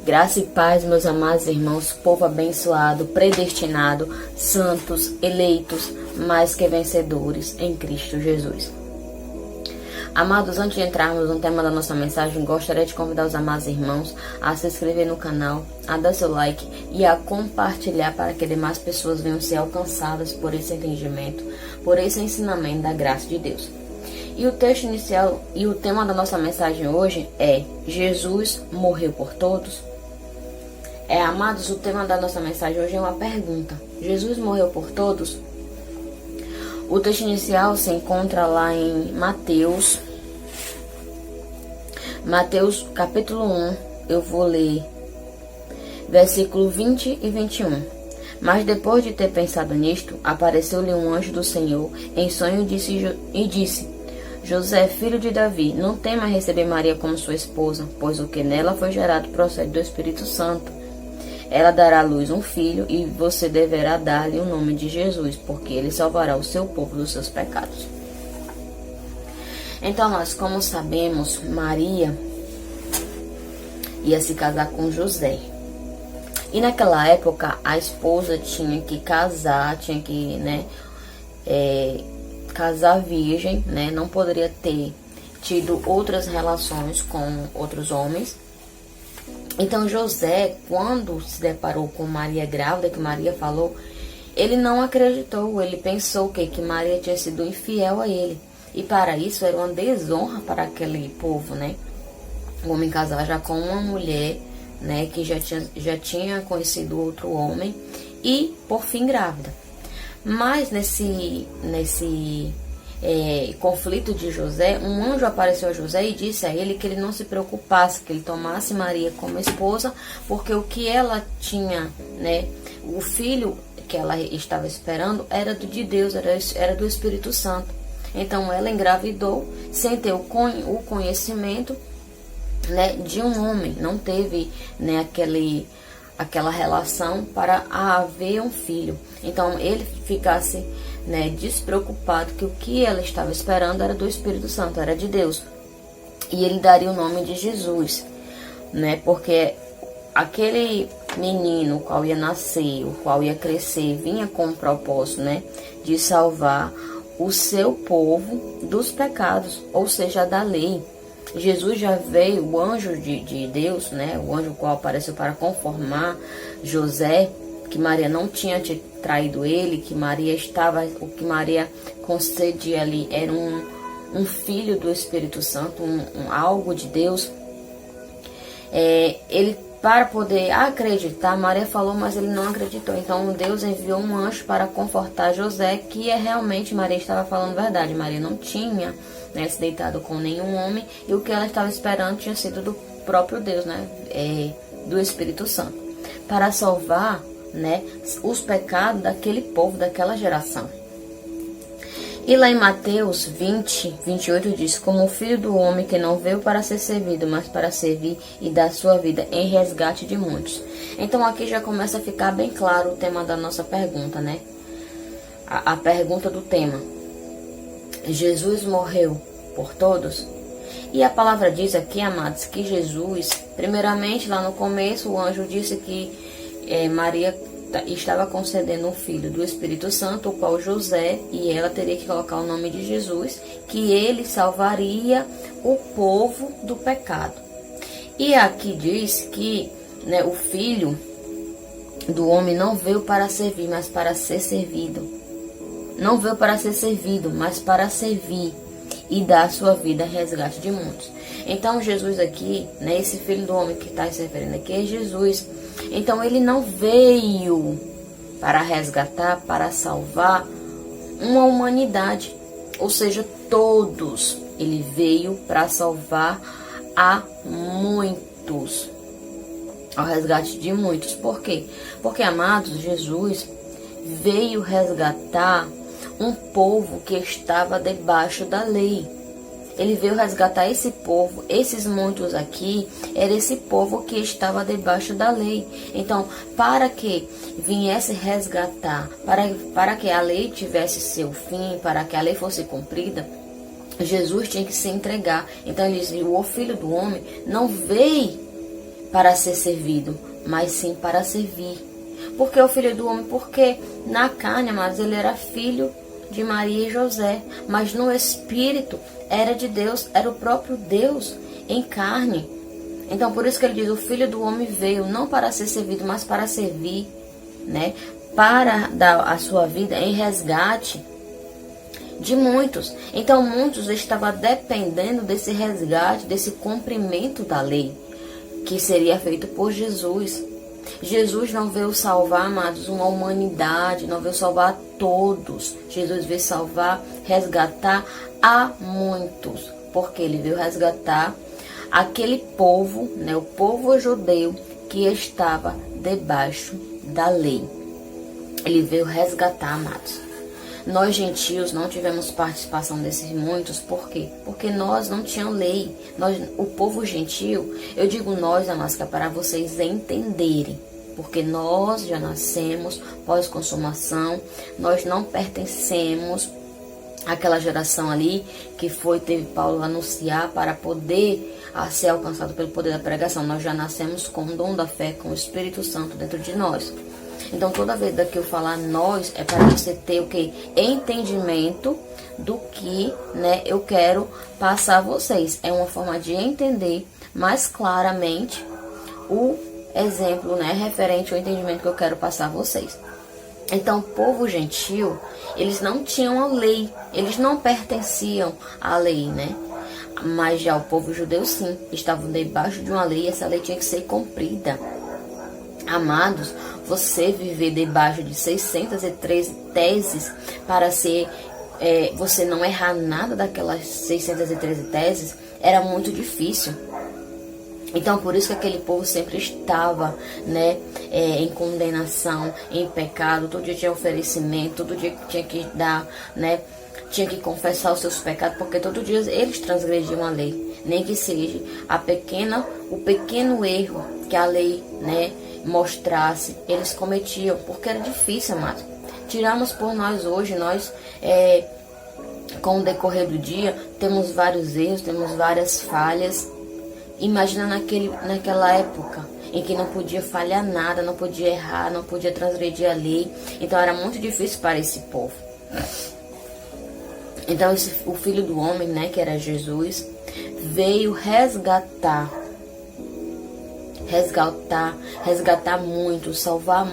Graça e paz, meus amados irmãos, povo abençoado, predestinado, santos, eleitos, mais que vencedores em Cristo Jesus. Amados, antes de entrarmos no tema da nossa mensagem, gostaria de convidar os amados irmãos a se inscrever no canal, a dar seu like e a compartilhar para que demais pessoas venham ser alcançadas por esse entendimento, por esse ensinamento da graça de Deus. E o texto inicial e o tema da nossa mensagem hoje é: Jesus morreu por todos? Amados, o tema da nossa mensagem hoje é uma pergunta. Jesus morreu por todos? O texto inicial se encontra lá em Mateus capítulo 1, eu vou ler versículo 20 e 21. Mas depois de ter pensado nisto, apareceu-lhe um anjo do Senhor em sonho e disse: José, filho de Davi, não tema receber Maria como sua esposa, pois o que nela foi gerado procede do Espírito Santo. Ela dará à luz um filho e você deverá dar-lhe o nome de Jesus, porque ele salvará o seu povo dos seus pecados. Então, nós, como sabemos, Maria ia se casar com José. E naquela época, a esposa tinha que casar, casar virgem, não poderia ter tido outras relações com outros homens. Então José, quando se deparou com Maria grávida, que Maria falou, ele não acreditou, ele pensou que Maria tinha sido infiel a ele. E para isso era uma desonra para aquele povo, O homem casar já com uma mulher, que já tinha conhecido outro homem e, por fim, grávida. Mas nesse conflito de José, um anjo apareceu a José e disse a ele que ele não se preocupasse, que ele tomasse Maria como esposa, porque o que ela tinha, o filho que ela estava esperando era de Deus, era do Espírito Santo. Então ela engravidou sem ter o conhecimento, de um homem, não teve, aquela relação para haver um filho. Então ele ficasse despreocupado que o que ela estava esperando era do Espírito Santo, era de Deus. E ele daria o nome de Jesus, porque aquele menino, o qual ia nascer, o qual ia crescer, vinha com o propósito, de salvar o seu povo dos pecados, ou seja, da lei. Jesus já veio, o anjo de Deus, o anjo qual apareceu para conformar José, que Maria não tinha traído ele, que o que Maria concedia ali era um filho do Espírito Santo, algo de Deus. Ele, para poder acreditar, Maria falou, mas ele não acreditou. Então Deus enviou um anjo para confortar José, que realmente Maria estava falando a verdade. Maria não tinha se deitado com nenhum homem, e o que ela estava esperando tinha sido do próprio Deus, do Espírito Santo, para salvar os pecados daquele povo, daquela geração. E lá em Mateus 20, 28 diz: como o filho do homem que não veio para ser servido, mas para servir e dar sua vida em resgate de muitos. Então aqui já começa a ficar bem claro o tema da nossa pergunta, a pergunta do tema: Jesus morreu por todos? E a palavra diz aqui, amados, que Jesus, primeiramente lá no começo, o anjo disse que Maria estava concedendo um filho do Espírito Santo, o qual José e ela teria que colocar o nome de Jesus, que ele salvaria o povo do pecado. E aqui diz que o filho do homem não veio para servir, mas para ser servido. Não veio para ser servido, mas para servir e dar a sua vida a resgate de muitos. Então Jesus aqui, esse filho do homem que está se referindo aqui é Jesus. Então ele não veio para resgatar, para salvar uma humanidade, ou seja, todos. Ele veio para salvar a muitos, ao resgate de muitos. Por quê? Porque, amados, Jesus veio resgatar um povo que estava debaixo da lei. Ele veio resgatar esse povo, esses muitos aqui, era esse povo que estava debaixo da lei. Então, para que viesse resgatar, para que a lei tivesse seu fim, para que a lei fosse cumprida, Jesus tinha que se entregar. Então, ele diz: o Filho do Homem não veio para ser servido, mas sim para servir. Porque o Filho do Homem, porque na carne, amados, ele era filho de Maria e José, mas no Espírito era de Deus, era o próprio Deus em carne. Então por isso que ele diz, o Filho do Homem veio não para ser servido, mas para servir, né? Para dar a sua vida em resgate de muitos. Então muitos estavam dependendo desse resgate, desse cumprimento da lei, que seria feito por Jesus. Jesus não veio salvar, amados, uma humanidade, não veio salvar todos. Jesus veio salvar, resgatar a muitos, porque ele veio resgatar aquele povo, né, o povo judeu que estava debaixo da lei. Ele veio resgatar, amados. Nós, gentios, não tivemos participação desses muitos, por quê? Porque nós não tínhamos lei. O povo gentil, eu digo nós, amados, que é para vocês entenderem. Porque nós já nascemos pós-consumação, nós não pertencemos àquela geração ali que teve Paulo anunciar para poder ser alcançado pelo poder da pregação. Nós já nascemos com o dom da fé, com o Espírito Santo dentro de nós. Então, toda vez que eu falar nós, é para você ter o que? Entendimento do que, né, eu quero passar a vocês. É uma forma de entender mais claramente o exemplo, né, referente ao entendimento que eu quero passar a vocês. Então, o povo gentil, eles não tinham a lei, eles não pertenciam à lei, né? Mas já o povo judeu, sim, estavam debaixo de uma lei e essa lei tinha que ser cumprida. Amados, você viver debaixo de 613 teses para você não errar nada daquelas 613 teses, era muito difícil. Então, por isso que aquele povo sempre estava, né, em condenação, em pecado. Todo dia tinha oferecimento, todo dia tinha que dar, né, tinha que confessar os seus pecados, porque todo dia eles transgrediam a lei. Nem que seja o pequeno erro que a lei, né, mostrasse, eles cometiam, porque era difícil, amado. Tiramos por nós hoje, com o decorrer do dia, temos vários erros, temos várias falhas. Imagina naquela época em que não podia falhar nada, não podia errar, não podia transgredir a lei. Então era muito difícil para esse povo. Então o Filho do Homem, né, que era Jesus, veio resgatar muito, salvar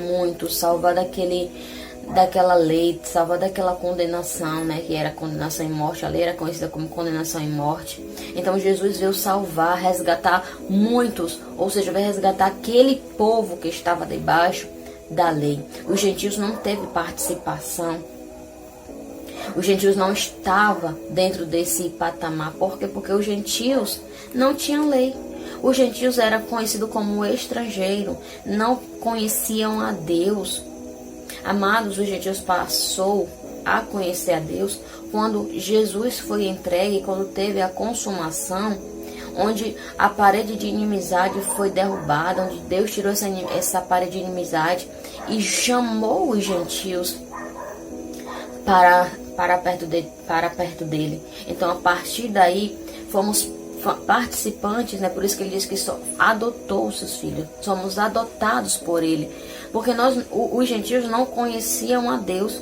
daquela lei, salvar daquela condenação, né, que era condenação em morte. A lei era conhecida como condenação em morte. Então Jesus veio salvar, resgatar muitos, ou seja, veio resgatar aquele povo que estava debaixo da lei. Os gentios não teve participação. Os gentios não estavam dentro desse patamar. Por quê? Porque os gentios não tinham lei. Os gentios eram conhecidos como estrangeiro, não conheciam a Deus. Amados, os gentios passou a conhecer a Deus quando Jesus foi entregue, quando teve a consumação, onde a parede de inimizade foi derrubada, onde Deus tirou essa parede de inimizade e chamou os gentios para perto dele. Então, a partir daí, fomos participantes, né? Por isso que ele diz que só adotou os seus filhos, somos adotados por ele, porque os gentios não conheciam a Deus,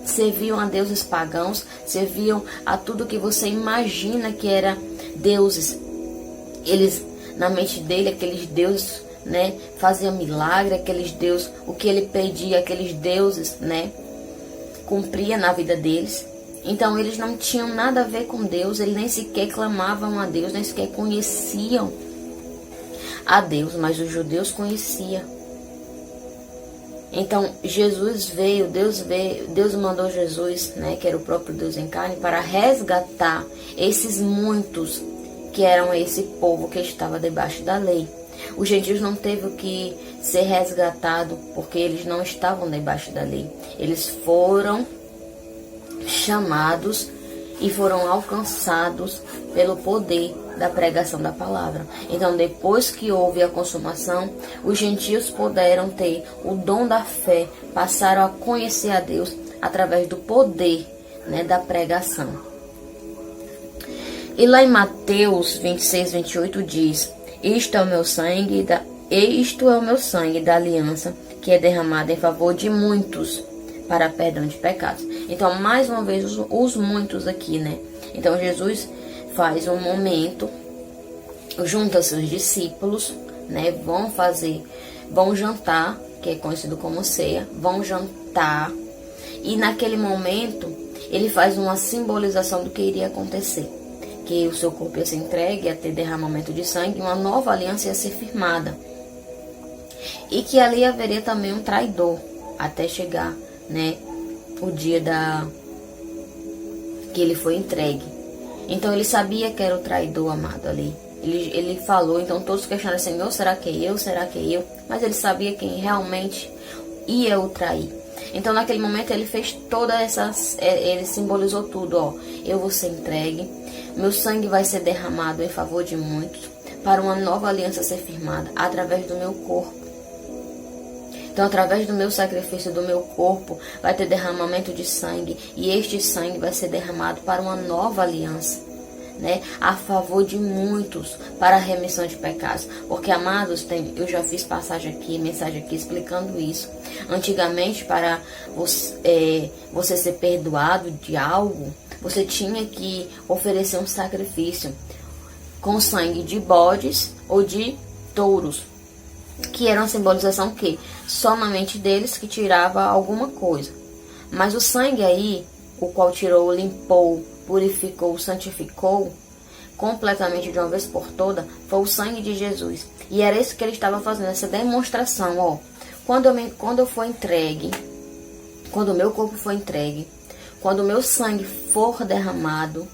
serviam a deuses pagãos, serviam a tudo que você imagina que era deuses. Eles, na mente dele, aqueles deuses, né, faziam milagre, aqueles deuses, o que ele pedia, aqueles deuses, né, cumpria na vida deles. Então eles não tinham nada a ver com Deus, eles nem sequer clamavam a Deus, nem sequer conheciam a Deus, mas os judeus conheciam. Então Jesus veio, Deus mandou Jesus, né, que era o próprio Deus em carne, para resgatar esses muitos que eram esse povo que estava debaixo da lei. Os gentios não teve o que ser resgatado, porque eles não estavam debaixo da lei. Eles foram chamados e foram alcançados pelo poder da pregação da palavra. Então, depois que houve a consumação, os gentios puderam ter o dom da fé, passaram a conhecer a Deus através do poder, né, da pregação. E lá em Mateus 26, 28 diz: isto é o meu sangue isto é o meu sangue da aliança, que é derramado em favor de muitos, para perdão de pecados. Então, mais uma vez, os muitos aqui, né? Então, Jesus faz um momento, junta seus discípulos, né? Vão jantar, que é conhecido como ceia, vão jantar, e naquele momento, ele faz uma simbolização do que iria acontecer. Que o seu corpo ia ser entregue, ia ter derramamento de sangue, e uma nova aliança ia ser firmada. E que ali haveria também um traidor, até chegar, né, o dia que ele foi entregue. Então ele sabia que era o traidor, amado, ali. Ele falou, então todos questionaram, Senhor, será que é eu? Será que é eu? Mas ele sabia quem realmente ia o trair. Então naquele momento ele fez todas essas, ele simbolizou tudo, ó. Eu vou ser entregue, meu sangue vai ser derramado em favor de muitos, para uma nova aliança ser firmada, através do meu corpo. Então, através do meu sacrifício, do meu corpo, vai ter derramamento de sangue. E este sangue vai ser derramado para uma nova aliança, né? A favor de muitos, para a remissão de pecados. Porque, amados, eu já fiz passagem aqui, mensagem aqui explicando isso. Antigamente, para você ser perdoado de algo, você tinha que oferecer um sacrifício com sangue de bodes ou de touros, que era uma simbolização que somente deles que tirava alguma coisa. Mas o sangue aí, o qual tirou, limpou, purificou, santificou completamente de uma vez por toda, foi o sangue de Jesus. E era isso que ele estava fazendo, essa demonstração, ó. Quando eu for entregue, quando o meu corpo for entregue, quando o meu sangue for derramado,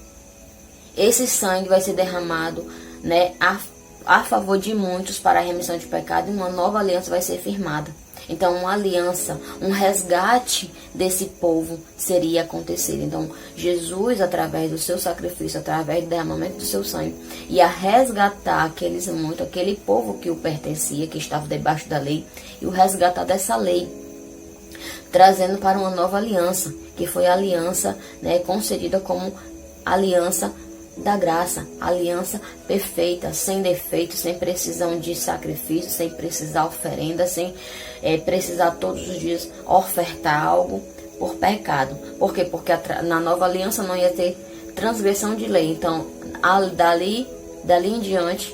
esse sangue vai ser derramado, né, a favor de muitos para a remissão de pecado, e uma nova aliança vai ser firmada. Então, uma aliança, um resgate desse povo seria acontecer. Então, Jesus, através do seu sacrifício, através do derramamento do seu sangue, ia resgatar aquele povo que o pertencia, que estava debaixo da lei, e o resgatar dessa lei, trazendo para uma nova aliança, que foi a aliança, né, concedida como aliança da graça, aliança perfeita, sem defeito, sem precisão de sacrifício, sem precisar oferenda, sem precisar todos os dias ofertar algo por pecado. Por quê? Porque na nova aliança não ia ter transgressão de lei. Então, dali em diante,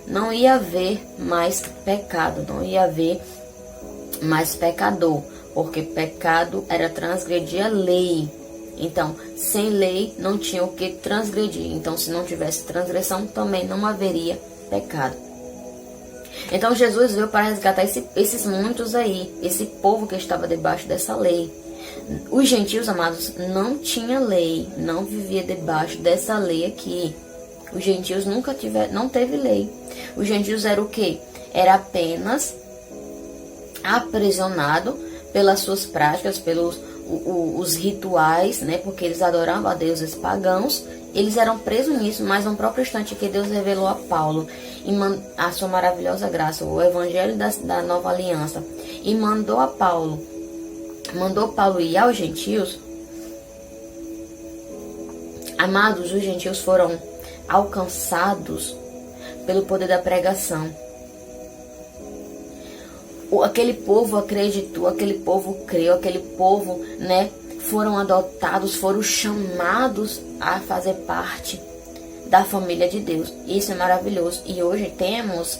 não ia haver mais pecado, não ia haver mais pecador, porque pecado era transgredir a lei. Então, sem lei não tinha o que transgredir. Então, se não tivesse transgressão, também não haveria pecado. Então, Jesus veio para resgatar esses muitos aí, esse povo que estava debaixo dessa lei. Os gentios, amados, não tinha lei, não vivia debaixo dessa lei aqui. Os gentios não teve lei. Os gentios era o quê? Era apenas aprisionado pelas suas práticas, pelos os rituais, né? Porque eles adoravam a deuses pagãos. Eles eram presos nisso, mas no próprio instante que Deus revelou a Paulo a sua maravilhosa graça, o evangelho da nova aliança, e mandou Paulo ir aos gentios. Amados, os gentios foram alcançados pelo poder da pregação. Aquele povo acreditou, aquele povo creu, aquele povo, né, foram adotados, foram chamados a fazer parte da família de Deus. Isso é maravilhoso. E hoje temos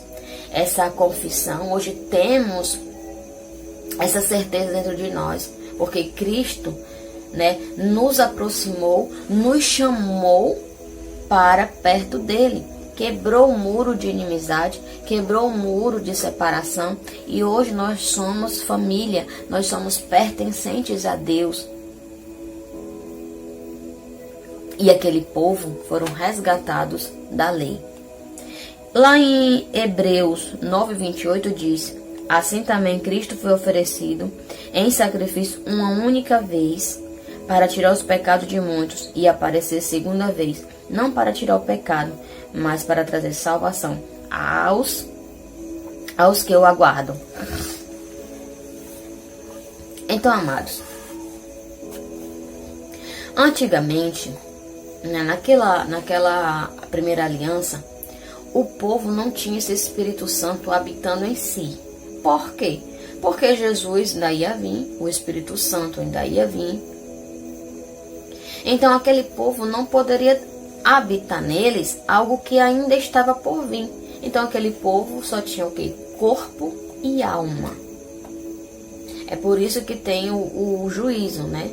essa confissão, hoje temos essa certeza dentro de nós, porque Cristo, né, nos aproximou, nos chamou para perto dele. Quebrou o muro de inimizade, quebrou o muro de separação, e hoje nós somos família, nós somos pertencentes a Deus. E aquele povo foram resgatados da lei. Lá em Hebreus 9:28 diz: assim também Cristo foi oferecido em sacrifício uma única vez para tirar os pecados de muitos, e aparecer segunda vez, não para tirar o pecado, mas para trazer salvação aos que o aguardam. Então, amados, antigamente, né, naquela primeira aliança, o povo não tinha esse Espírito Santo habitando em si. Por quê? Porque Jesus ainda ia vir, o Espírito Santo ainda ia vir. Então aquele povo não poderia habitar neles algo que ainda estava por vir. Então aquele povo só tinha o quê? Corpo e alma. É por isso que tem o juízo, né?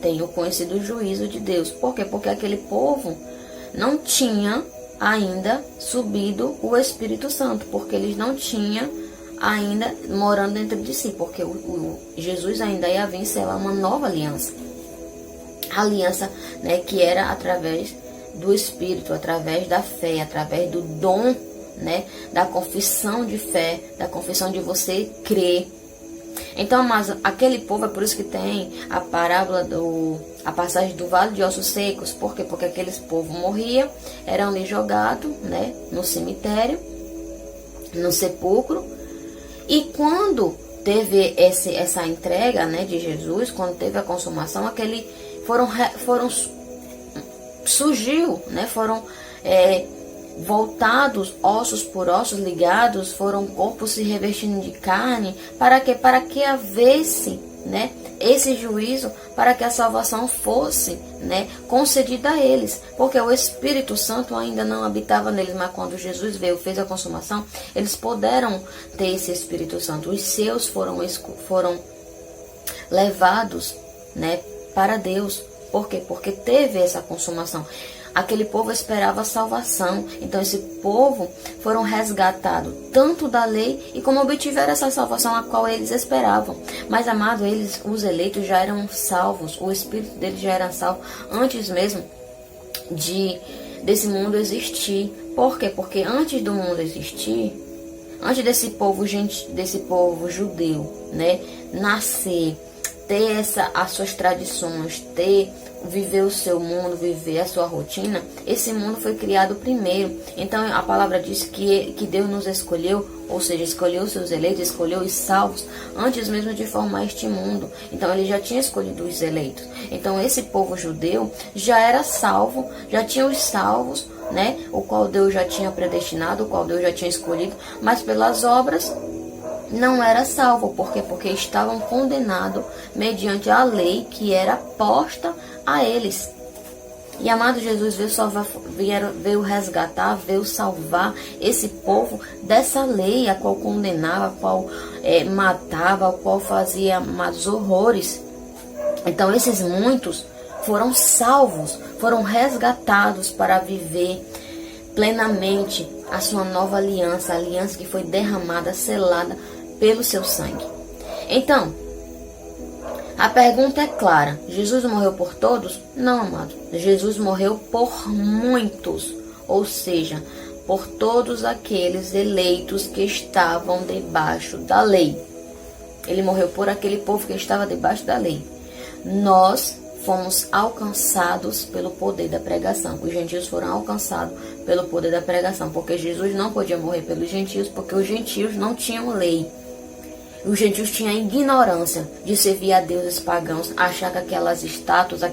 Tem o conhecido juízo de Deus. Por quê? Porque aquele povo não tinha ainda subido o Espírito Santo, porque eles não tinham ainda morando dentro de si, porque Jesus ainda ia vir selar uma nova aliança. Aliança, né, que era através do Espírito, através da fé, através do dom, né, da confissão de fé, da confissão de você crer. Então, mas aquele povo, é por isso que tem a parábola a passagem do vale de ossos secos. Por quê? Porque aqueles povos morriam, eram ali jogados, né, no cemitério, no sepulcro. E quando teve essa entrega, né, de Jesus, quando teve a consumação, surgiu, né, foram voltados, ossos por ossos ligados, foram corpos se revestindo de carne, para que havesse, né, esse juízo, para que a salvação fosse, né, concedida a eles, porque o Espírito Santo ainda não habitava neles, mas quando Jesus veio, fez a consumação, eles puderam ter esse Espírito Santo. Os seus foram levados, né, para Deus. Por quê? Porque teve essa consumação. Aquele povo esperava salvação. Então esse povo foram resgatados tanto da lei e como obtiveram essa salvação a qual eles esperavam. Mas, amado, os eleitos já eram salvos. O espírito deles já era salvo antes mesmo desse mundo existir. Por quê? Porque antes do mundo existir, antes desse povo judeu, né, nascer, ter as suas tradições, viver o seu mundo, viver a sua rotina, esse mundo foi criado primeiro. Então a palavra diz que Deus nos escolheu, ou seja, escolheu os seus eleitos, escolheu os salvos, antes mesmo de formar este mundo. Então ele já tinha escolhido os eleitos. Então esse povo judeu já era salvo, já tinha os salvos, né, o qual Deus já tinha predestinado, o qual Deus já tinha escolhido, mas pelas obras não era salvo. Por quê? Porque estavam condenados mediante a lei que era posta a eles. E, amado, Jesus veio resgatar, veio salvar esse povo dessa lei a qual condenava, a qual matava, a qual fazia mais horrores. Então esses muitos foram salvos, foram resgatados para viver plenamente a sua nova aliança, a aliança que foi derramada, selada pelo seu sangue. Então, a pergunta é clara: Jesus morreu por todos? Não, amado. Jesus morreu por muitos, ou seja, por todos aqueles eleitos que estavam debaixo da lei. Ele morreu por aquele povo que estava debaixo da lei. Nós fomos alcançados pelo poder da pregação. Os gentios foram alcançados pelo poder da pregação, porque Jesus não podia morrer pelos gentios, porque os gentios não tinham lei. Os gentios tinham a ignorância de servir a deuses pagãos, achar que aquelas estátuas,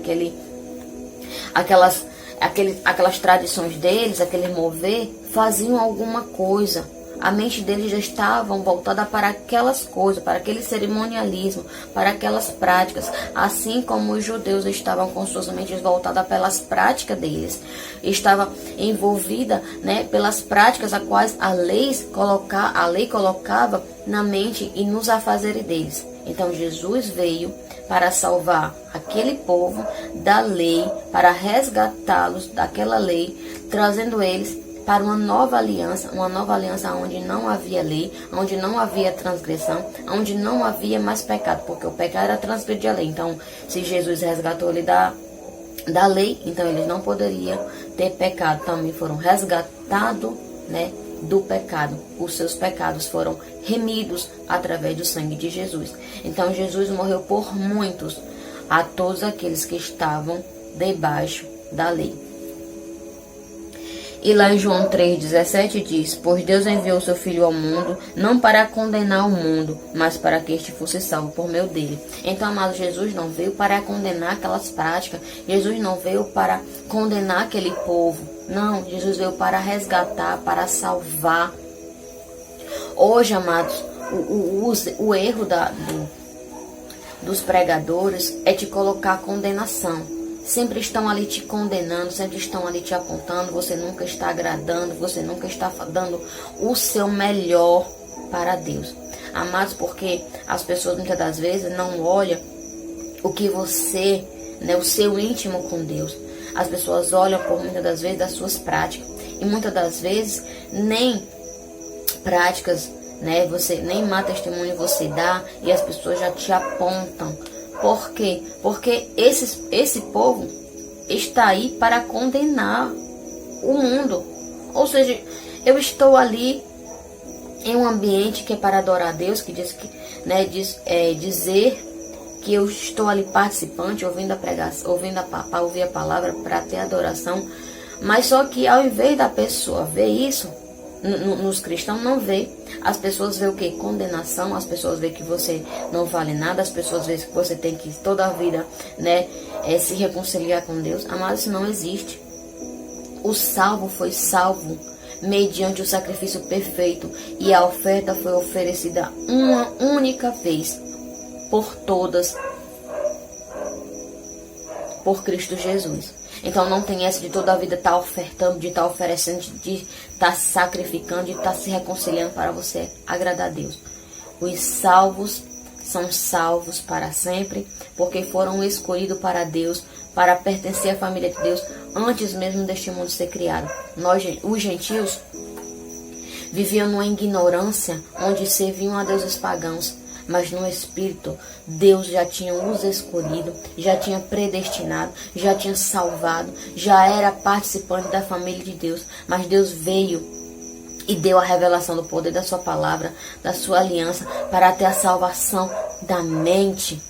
aquelas tradições deles, aquele mover, faziam alguma coisa. A mente deles já estava voltada para aquelas coisas, para aquele cerimonialismo, para aquelas práticas, assim como os judeus estavam com suas mentes voltadas pelas práticas deles. Estava envolvida, né, pelas práticas as quais a lei colocava na mente e nos afazeres deles. Então Jesus veio para salvar aquele povo da lei, para resgatá-los daquela lei, trazendo eles para uma nova aliança onde não havia lei, onde não havia transgressão, onde não havia mais pecado, porque o pecado era transgredir a lei. Então, se Jesus resgatou ele da lei, então eles não poderiam ter pecado. Também foram resgatados, né, do pecado. Os seus pecados foram remidos através do sangue de Jesus. Então, Jesus morreu por muitos, a todos aqueles que estavam debaixo da lei. E lá em João 3,17 diz: pois Deus enviou seu Filho ao mundo, não para condenar o mundo, mas para que este fosse salvo por meio dele. Então, amado, Jesus não veio para condenar aquelas práticas. Jesus não veio para condenar aquele povo, Não, Jesus veio para resgatar, para salvar. Hoje, amados, o erro dos pregadores é te colocar condenação. Sempre estão ali te condenando, sempre estão ali te apontando, você nunca está agradando, você nunca está dando o seu melhor para Deus. Amados, porque as pessoas muitas das vezes não olham o que você, né, o seu íntimo com Deus. As pessoas olham por muitas das vezes das suas práticas. E muitas das vezes nem práticas, né, você nem má testemunho você dá e as pessoas já te apontam. Por quê? Porque esse povo está aí para condenar o mundo. Ou seja, eu estou ali em um ambiente que é para adorar a Deus, que diz que, né, dizer que eu estou ali participante, ouvindo a pregação, ouvir a palavra para ter adoração. Mas só que ao invés da pessoa ver isso, nos cristãos não vê. As pessoas vê o que? Condenação. As pessoas vê que você não vale nada. As pessoas vê que você tem que toda a vida, né, se reconciliar com Deus. Amado, isso não existe. O salvo foi salvo mediante o sacrifício perfeito, e a oferta foi oferecida uma única vez por todas, por Cristo Jesus. Então não tem essa de toda a vida estar ofertando, de estar oferecendo, de estar sacrificando, de estar se reconciliando para você agradar a Deus. Os salvos são salvos para sempre, porque foram escolhidos para Deus, para pertencer à família de Deus, antes mesmo deste mundo ser criado. Nós, os gentios, viviam numa ignorância, onde serviam a deuses pagãos. Mas no Espírito, Deus já tinha os escolhido, já tinha predestinado, já tinha salvado, já era participante da família de Deus. Mas Deus veio e deu a revelação do poder da sua palavra, da sua aliança, para ter a salvação da mente,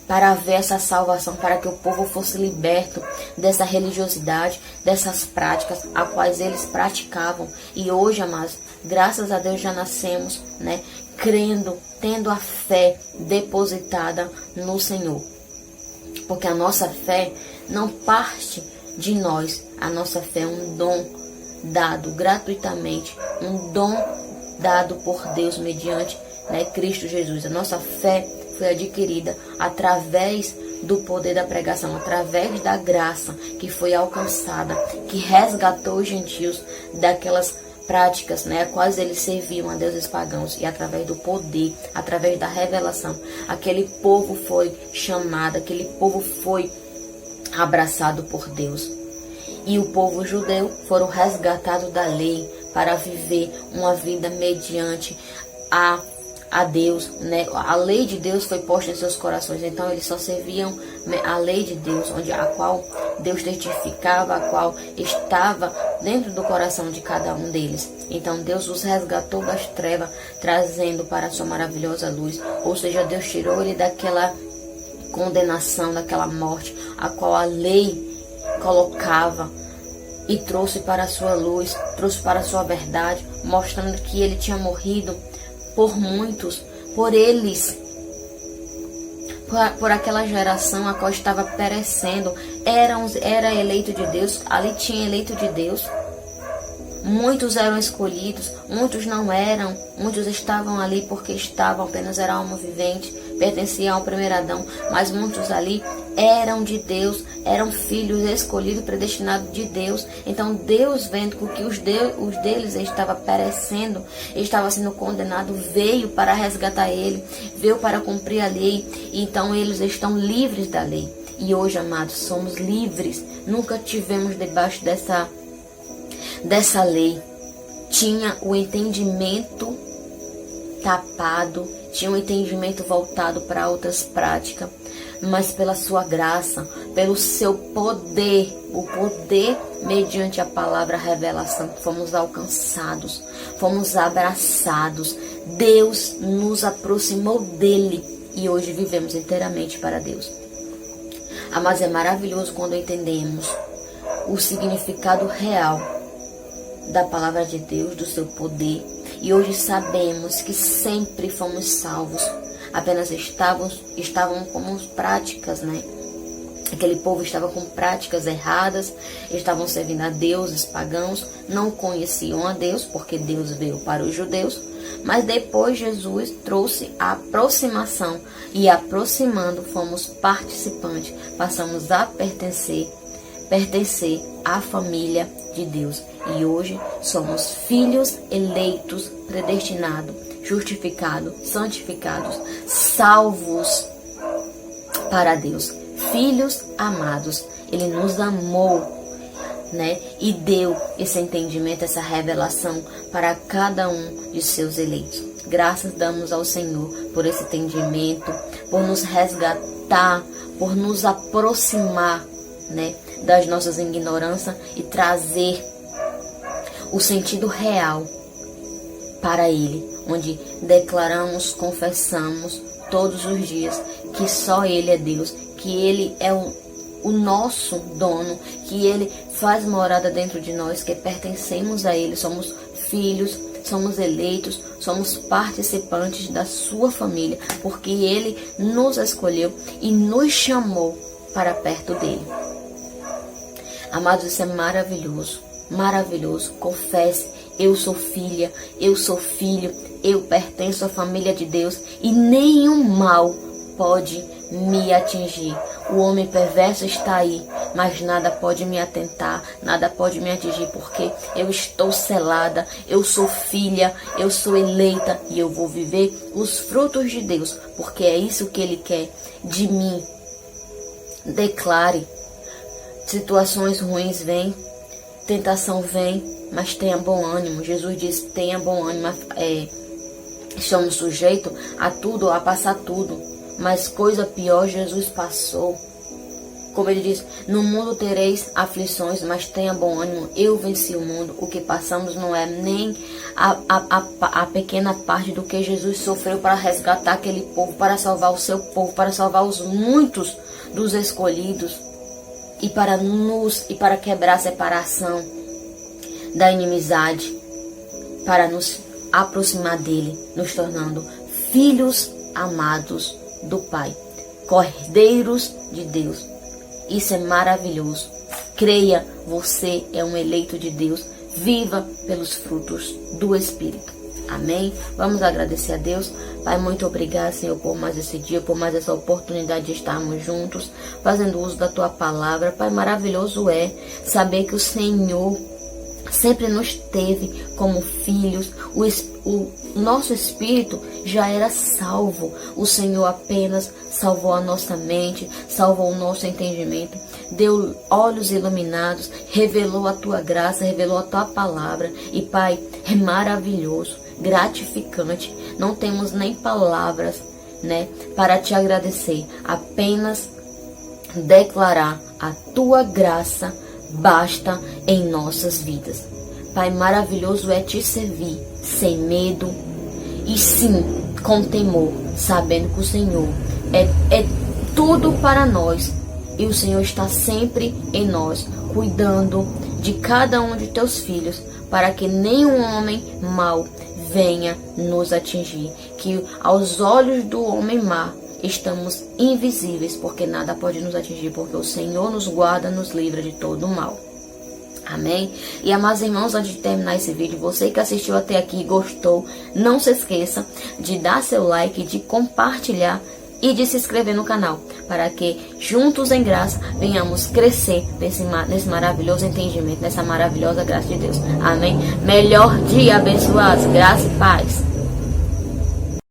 para haver essa salvação, para que o povo fosse liberto dessa religiosidade, dessas práticas a quais eles praticavam. E hoje, amados, graças a Deus já nascemos, né, crendo, tendo a fé depositada no Senhor. Porque a nossa fé não parte de nós. A nossa fé é um dom dado gratuitamente, um dom dado por Deus mediante, né, Cristo Jesus. A nossa fé foi adquirida através do poder da pregação, através da graça que foi alcançada, que resgatou os gentios daquelas práticas, né, quais eles serviam a deuses pagãos, e através do poder, através da revelação, aquele povo foi chamado, aquele povo foi abraçado por Deus. E o povo judeu foram resgatados da lei para viver uma vida mediante a Deus, né? A lei de Deus foi posta em seus corações, então eles só serviam a lei de Deus, a qual Deus testificava, a qual estava dentro do coração de cada um deles. Então Deus os resgatou das trevas, trazendo para a sua maravilhosa luz. Ou seja, Deus tirou ele daquela condenação, daquela morte, a qual a lei colocava, e trouxe para a sua luz, trouxe para a sua verdade, mostrando que ele tinha morrido por muitos, por eles, por aquela geração a qual estava perecendo. Era eleito de Deus, ali tinha eleito de Deus. Muitos eram escolhidos, muitos não eram, muitos estavam ali porque estavam, apenas era alma vivente, pertenciam ao primeiro Adão, mas muitos ali eram de Deus, eram filhos escolhidos, predestinados de Deus. Então Deus, vendo que os deles estavam perecendo, estavam sendo condenados, veio para resgatar ele, veio para cumprir a lei. Então eles estão livres da lei. E hoje, amados, somos livres. Nunca tivemos debaixo dessa lei. Tinha o entendimento tapado, tinha um entendimento voltado para outras práticas, mas pela sua graça, pelo seu poder, o poder mediante a palavra revelação, fomos alcançados, fomos abraçados. Deus nos aproximou dele e hoje vivemos inteiramente para Deus. Mas é maravilhoso quando entendemos o significado real da palavra de Deus, do seu poder. E hoje sabemos que sempre fomos salvos. Apenas estavam como práticas, né, Aquele povo estava com práticas erradas, estavam servindo a deuses pagãos, não conheciam a Deus, porque Deus veio para os judeus. Mas depois Jesus trouxe a aproximação, e aproximando fomos participantes, passamos a pertencer à família de Deus. E hoje somos filhos eleitos, predestinados, justificados, santificados, salvos para Deus. Filhos amados, Ele nos amou, né? E deu esse entendimento, essa revelação para cada um de seus eleitos. Graças damos ao Senhor por esse entendimento, por nos resgatar, por nos aproximar, né, das nossas ignorâncias e trazer o sentido real para Ele, onde declaramos, confessamos todos os dias que só Ele é Deus, que Ele é o nosso dono, que Ele faz morada dentro de nós, que pertencemos a Ele, somos filhos, somos eleitos, somos participantes da sua família, porque Ele nos escolheu e nos chamou para perto dEle. Amados, isso é maravilhoso, maravilhoso. Confesse, eu sou filha, eu sou filho, eu pertenço à família de Deus e nenhum mal pode me atingir. O homem perverso está aí, mas nada pode me atentar, nada pode me atingir, porque eu estou selada, eu sou filha, eu sou eleita e eu vou viver os frutos de Deus, porque é isso que Ele quer de mim. Declare. Situações ruins vêm, tentação vem, mas tenha bom ânimo. Jesus disse, tenha bom ânimo. Estamos sujeitos a tudo, a passar tudo, mas coisa pior Jesus passou. Como Ele diz, no mundo tereis aflições, mas tenha bom ânimo, eu venci o mundo. O que passamos não é nem a pequena parte do que Jesus sofreu para resgatar aquele povo, para salvar o seu povo, para salvar os muitos dos escolhidos, e para quebrar a separação da inimizade, para nos aproximar dele, nos tornando filhos amados do Pai, cordeiros de Deus. Isso é maravilhoso. Creia, você é um eleito de Deus. Viva pelos frutos do Espírito. Amém? Vamos agradecer a Deus. Pai, muito obrigado, Senhor, por mais esse dia, por mais essa oportunidade de estarmos juntos, fazendo uso da Tua palavra. Pai, maravilhoso é saber que o Senhor sempre nos teve como filhos. O nosso espírito já era salvo. O Senhor apenas salvou a nossa mente, salvou o nosso entendimento, deu olhos iluminados, revelou a Tua graça, revelou a Tua palavra. E Pai, é maravilhoso, gratificante. Não temos nem palavras, né, para Te agradecer. Apenas declarar a Tua graça basta em nossas vidas. Pai, maravilhoso é Te servir sem medo e sim com temor, sabendo que o Senhor é tudo para nós e o Senhor está sempre em nós, cuidando de cada um de Teus filhos, para que nenhum homem mau venha nos atingir, que aos olhos do homem mau estamos invisíveis, porque nada pode nos atingir, porque o Senhor nos guarda, nos livra de todo o mal. Amém? E amados irmãos, antes de terminar esse vídeo, você que assistiu até aqui e gostou, não se esqueça de dar seu like, de compartilhar e de se inscrever no canal, para que juntos em graça venhamos crescer nesse maravilhoso entendimento, nessa maravilhosa graça de Deus. Amém? Melhor dia abençoados, graça e paz.